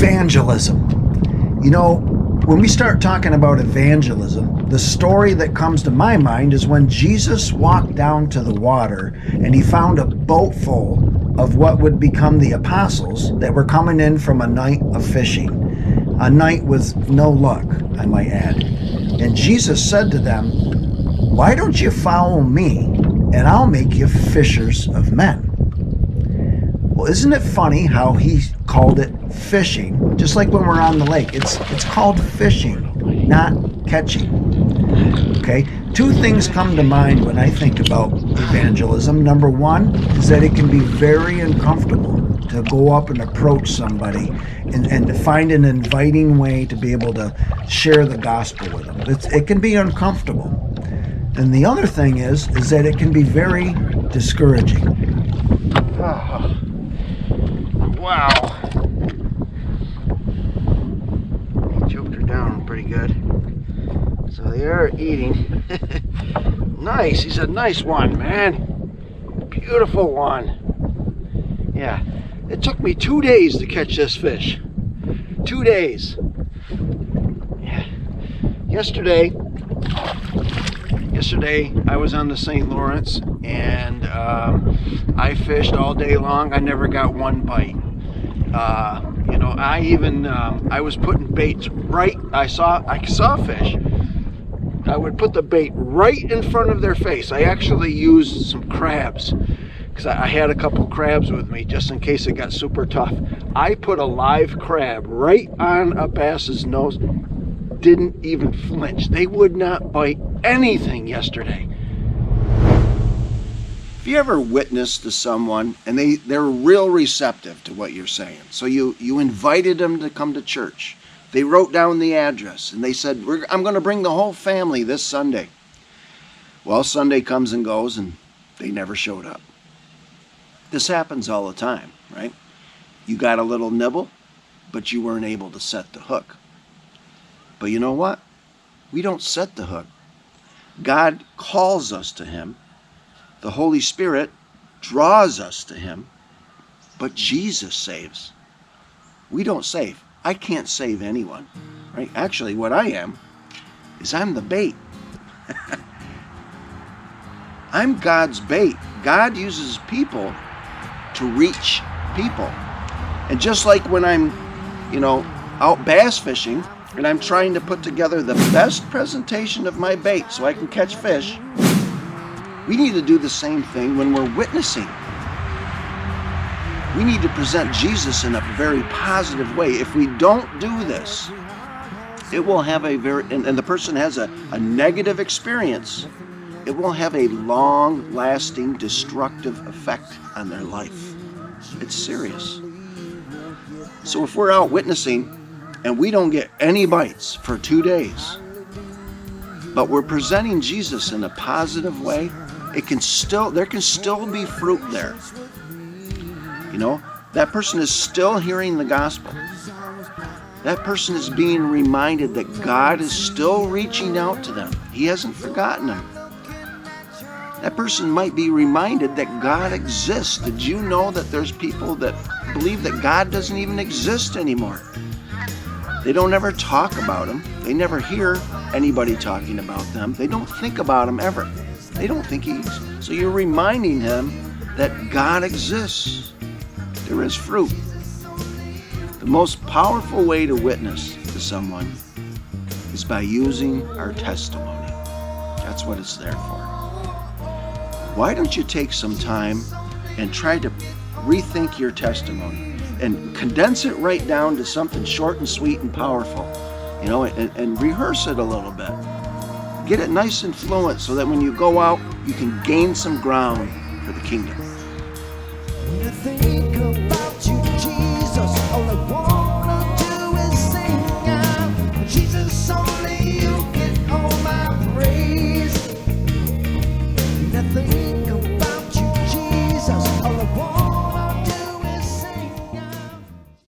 Evangelism. You know, when we start talking about evangelism, the story that comes to my mind is when Jesus walked down to the water and he found a boat full of what would become the apostles that were coming in from a night of fishing. A night with no luck, I might add. And Jesus said to them, "Why don't you follow me and I'll make you fishers of men?" Well, isn't it funny how he called it fishing? Just like when we're on the lake, it's called fishing, not catching. Okay? Two things come to mind when I think about evangelism. Number one is that it can be very uncomfortable to go up and approach somebody and to find an inviting way to be able to share the gospel with them. It can be uncomfortable. And the other thing is that it can be very discouraging. Wow. He choked her down pretty good. So they are eating. Nice. He's a nice one, man. Beautiful one. Yeah. It took me 2 days to catch this fish. 2 days. Yeah. Yesterday I was on the St. Lawrence and I fished all day long. I never got one bite. I was putting baits right. I saw fish. I would put the bait right in front of their face. I actually used some crabs because I had a couple crabs with me just in case it got super tough. I put a live crab right on a bass's nose. Didn't even flinch. They would not bite anything yesterday. Have you ever witnessed to someone and they're real receptive to what you're saying? So you invited them to come to church. They wrote down the address and they said, I'm going to bring the whole family this Sunday. Well, Sunday comes and goes and they never showed up. This happens all the time, right? You got a little nibble, but you weren't able to set the hook. But you know what? We don't set the hook. God calls us to him. The Holy Spirit draws us to him, but Jesus saves. We don't save. I can't save anyone, right? Actually, what I am is I'm the bait. I'm God's bait. God uses people to reach people. And just like when I'm, out bass fishing and I'm trying to put together the best presentation of my bait so I can catch fish, we need to do the same thing when we're witnessing. We need to present Jesus in a very positive way. If we don't do this, it will have and the person has a negative experience, it will have a long-lasting destructive effect on their life. It's serious. So if we're out witnessing and we don't get any bites for 2 days, but we're presenting Jesus in a positive way, there can still be fruit there. That person is still hearing the gospel. That person is being reminded that God is still reaching out to them. He hasn't forgotten them. That person might be reminded that God exists. Did you know that there's people that believe that God doesn't even exist anymore? They don't ever talk about him. They never hear anybody talking about them. They don't think about him ever. They don't think so you're reminding him that God exists. There is fruit. The most powerful way to witness to someone is by using our testimony. That's what it's there for. Why don't you take some time and try to rethink your testimony and condense it right down to something short and sweet and powerful, and rehearse it a little bit. Get it nice and fluent so that when you go out, you can gain some ground for the kingdom.